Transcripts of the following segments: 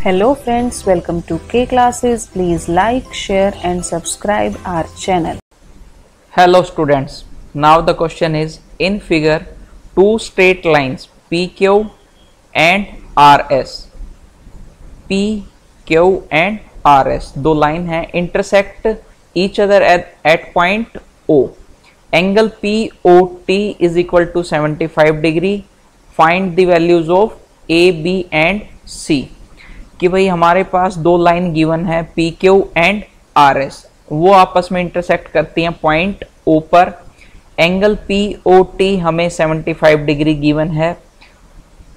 Hello friends, welcome to K Classes. Please like, share and subscribe our channel. Hello students, now the question is in figure two straight lines PQ and RS. PQ and RS दो line हैं, intersect each other at point O. Angle POT is equal to 75 degree. Find the values of A, B and C. कि भाई हमारे पास दो line given है PQ and RS, वो आपस में इंटरसेक्ट करती हैं पॉइंट O पर. एंगल POT हमें 75 डिग्री गिवन है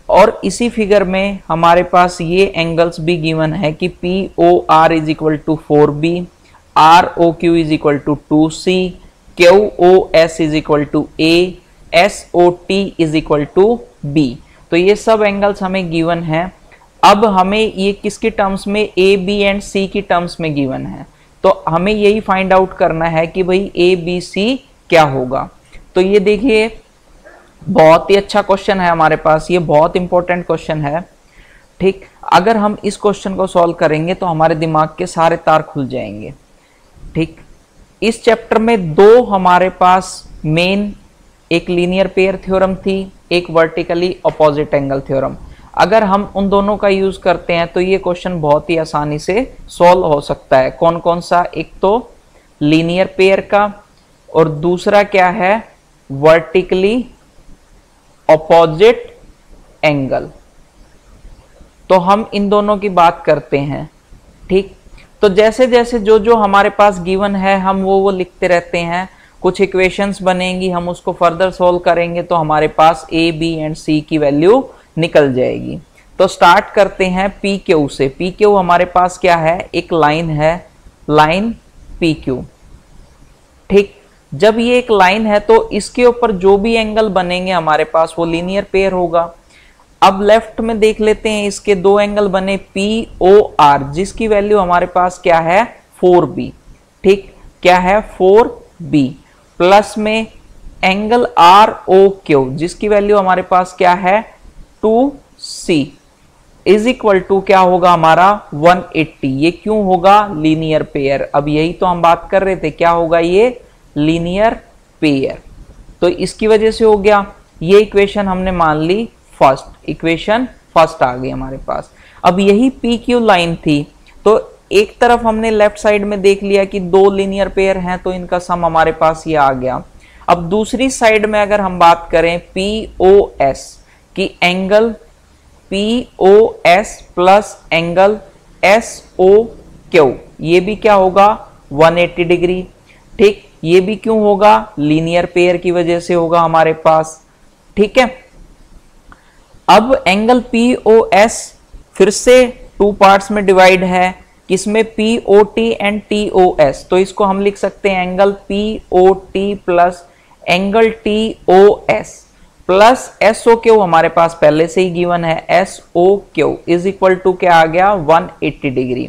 और इसी फिगर में हमारे पास ये एंगल्स भी गिवन है कि POR is equal to 4B, ROQ is equal to 2C, QOS is equal to A, SOT is equal to B. तो ये सब एंगल्स हमें गिवन है. अब हमें ये किसके टर्म्स में, A, B एंड C की टर्म्स में गिवन है, तो हमें यही फाइंड आउट करना है कि भाई A, B, C क्या होगा. तो ये देखिए बहुत ही अच्छा क्वेश्चन है हमारे पास, ये बहुत इंपॉर्टेंट क्वेश्चन है. ठीक, अगर हम इस क्वेश्चन को सॉल्व करेंगे तो हमारे दिमाग के सारे तार खुल जाएंगे. ठीक, इस चैप्टर में दो हमारे पास मेन, एक लीनियर पेयर थ्योरम थी, एक वर्टिकली अपोजिट एंगल थ्योरम. अगर हम उन दोनों का यूज करते हैं तो ये क्वेश्चन बहुत ही आसानी से सॉल्व हो सकता है. कौन कौन सा, एक तो लीनियर पेयर का और दूसरा क्या है, वर्टिकली अपोजिट एंगल. तो हम इन दोनों की बात करते हैं. ठीक, तो जैसे जैसे जो जो हमारे पास गिवन है हम वो लिखते रहते हैं. कुछ इक्वेशंस बनेंगी, हम उसको फर्दर सॉल्व करेंगे तो हमारे पास A, B एंड C की वैल्यू निकल जाएगी. तो स्टार्ट करते हैं PQ से. PQ हमारे पास क्या है, एक लाइन है, लाइन PQ. ठीक, जब ये एक लाइन है तो इसके ऊपर जो भी एंगल बनेंगे हमारे पास वो लीनियर पेयर होगा. अब लेफ्ट में देख लेते हैं, इसके दो एंगल बने POR जिसकी वैल्यू हमारे पास क्या है 4B. ठीक, क्या है 4B. प्लस में एंगल ROQ जिसकी वैल्यू हमारे पास क्या है 2C इज इक्वल टू क्या होगा हमारा 180. ये क्यों होगा, लीनियर पेयर. अब यही तो हम बात कर रहे थे, क्या होगा ये लीनियर पेयर. तो इसकी वजह से हो गया. ये इक्वेशन हमने मान ली फर्स्ट, इक्वेशन फर्स्ट आ गई हमारे पास. अब यही PQ लाइन थी तो एक तरफ हमने लेफ्ट साइड में देख लिया कि दो लीनियर पेयर हैं तो इनका सम हमारे पास ये आ गया. अब दूसरी साइड में अगर हम बात करें POS कि angle POS plus angle SOQ ये भी क्या होगा 180 डिग्री. ठीक, ये भी क्यों होगा, लीनियर पेयर की वजह से होगा हमारे पास. ठीक है, अब एंगल POS फिर से टू पार्ट्स में डिवाइड है, किसमें POT एंड TOS. तो इसको हम लिख सकते हैं angle POT plus angle TOS plus SOQ हमारे पास पहले से ही गिवन है, SOQ इज इक्वल टू क्या आ गया 180 डिग्री.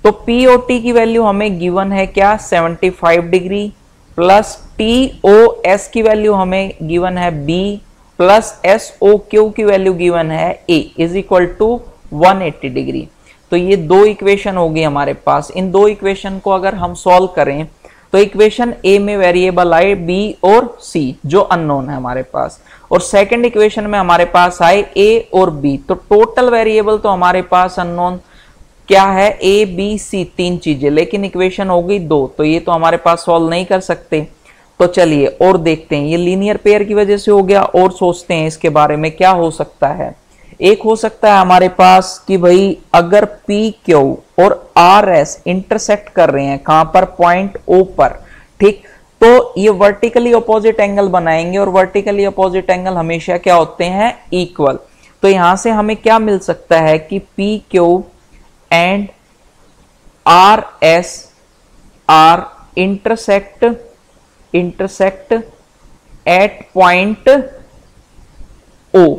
तो POT की वैल्यू हमें गिवन है क्या 75 डिग्री प्लस TOS की वैल्यू हमें गिवन है B प्लस SOQ की वैल्यू गिवन है A is equal to 180 degree. तो ये दो इक्वेशन होगी हमारे पास. इन दो इक्वेशन को अगर हम सॉल्व करें तो इक्वेशन A में वेरिएबल आए B और C जो अननोन है हमारे पास, और सेकंड इक्वेशन में हमारे पास आए A और B. तो टोटल वेरिएबल तो हमारे पास अननोन क्या है A, B, C तीन चीजें, लेकिन इक्वेशन हो गई दो, तो ये तो हमारे पास सॉल्व नहीं कर सकते. तो चलिए और देखते हैं, ये लीनियर पेयर की वजह से हो गया, और सोचते हैं इसके बारे में क्या हो सकता है. एक हो सकता है हमारे पास कि भाई अगर PQ और RS इंटरसेक्ट कर रहे हैं कहां पर, पॉइंट O पर. ठीक, तो ये वर्टिकली अपोजिट एंगल बनाएंगे और वर्टिकली अपोजिट एंगल हमेशा क्या होते हैं, इक्वल. तो यहां से हमें क्या मिल सकता है कि PQ and RS are intersect at point O.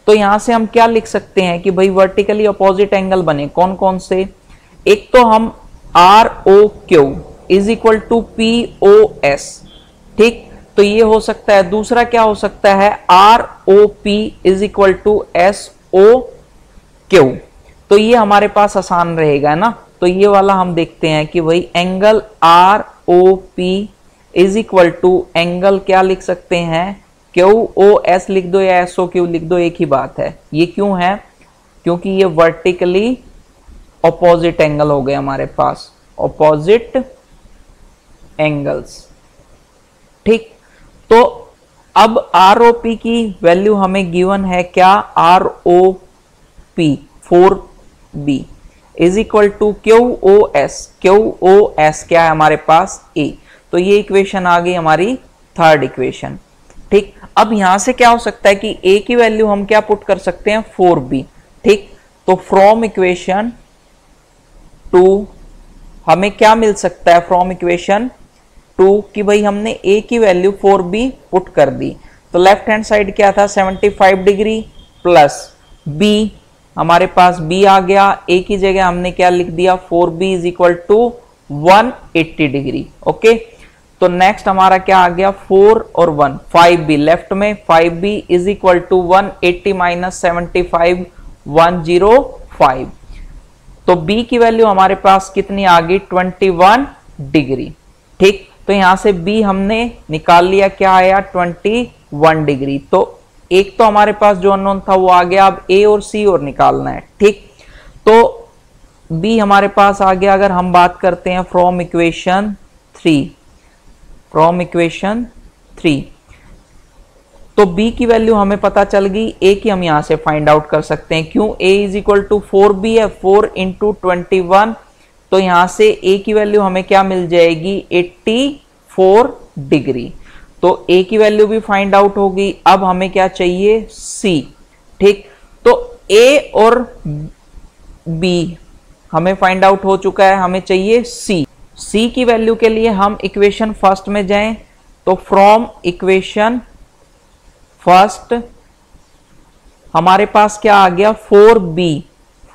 तो यहां से हम क्या लिख सकते हैं कि भाई वर्टिकली अपोजिट एंगल बने कौन कौन से, एक तो हम ROQ is equal to POS. ठीक, तो ये हो सकता है. दूसरा क्या हो सकता है, ROP is equal to SOQ. तो ये हमारे पास आसान रहेगा ना। तो ये वाला हम देखते हैं कि वही angle R O P is equal to angle क्या लिख सकते हैं, क्यू ओ एस लिख दो या एस ओ क्यू लिख दो, एक ही बात है। ये क्यों है, क्योंकि ये वर्टिकली ऑपोजिट एंगल हो गए हमारे पास, ऑपोजिट एंगल्स। ठीक, तो अब आर ओ पी की वैल्यू हमें गिवन है क्या, R O P 4b is equal to Q O S, Q O S क्या है हमारे पास, ए। तो ये इक्वेशन आ गई हमारी थर्ड इक्वेशन। ठीक, अब यहां से क्या हो सकता है कि ए की वैल्यू हम क्या पुट कर सकते हैं, 4b। ठीक, तो फ्रॉम इक्वेशन 2 हमें क्या मिल सकता है, फ्रॉम इक्वेशन 2 कि भाई हमने ए की वैल्यू 4b पुट कर दी। तो लेफ्ट हैंड साइड क्या था, 75 डिग्री प्लस b, हमारे पास b आ गया, a की जगह हमने क्या लिख दिया, 4b is equal to 180 degree. Okay, तो नेक्स्ट हमारा क्या आ गया, 4 और 1, 5b लेफ्ट में, 5b is equal to 180 minus 75, 105। तो b की वैल्यू हमारे पास कितनी आ गई, 21 डिग्री। ठीक, तो यहां से b हमने निकाल लिया, क्या आया, 21 डिग्री। तो एक तो हमारे पास जो अननोन था वो आ गया, अब a और c और निकालना है। ठीक, तो b हमारे पास आ गया। अगर हम बात करते हैं फ्रॉम इक्वेशन 3, फ्रॉम इक्वेशन 3, तो b की वैल्यू हमें पता चल गई, a की हम यहां से फाइंड आउट कर सकते हैं। क्यों, a is equal to 4b है, 4 इंटू 21, तो यहां से a की वैल्यू हमें क्या मिल जाएगी, 84 डिग्री। तो a की वैल्यू भी फाइंड आउट होगी। अब हमें क्या चाहिए, c। ठीक, तो a और b हमें फाइंड आउट हो चुका है, हमें चाहिए c। c की वैल्यू के लिए हम इक्वेशन फर्स्ट में जाएं, तो फ्रॉम इक्वेशन फर्स्ट हमारे पास क्या आ गया, 4b,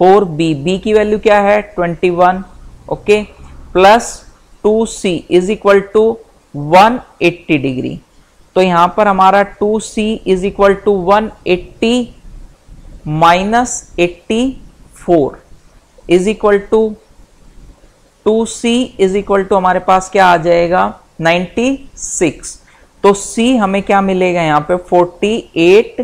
4b, b की वैल्यू क्या है, 21। Okay, plus 2c is equal to 180 degree. तो यहां पर हमारा 2c is equal to 180 minus 84 is equal to 2c is equal to हमारे पास क्या आ जाएगा, 96। तो c हमें क्या मिलेगा यहाँ पे, 48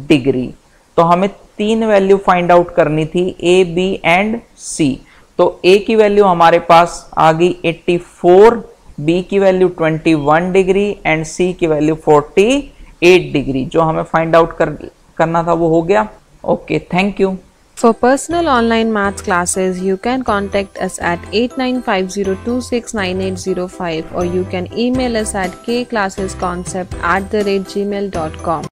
डिग्री। तो हमें तीन वैल्यू फाइंड आउट करनी थी, a, b एंड c। तो a की वैल्यू हमारे पास आ गई 84, b की वैल्यू 21 डिग्री एंड c की वैल्यू 48 डिग्री। जो हमें फाइंड आउट करना था वो हो गया। Okay, thank you. For personal online maths classes, you can contact us at 8950269805 or you can email us at kclassesconcept@gmail.com.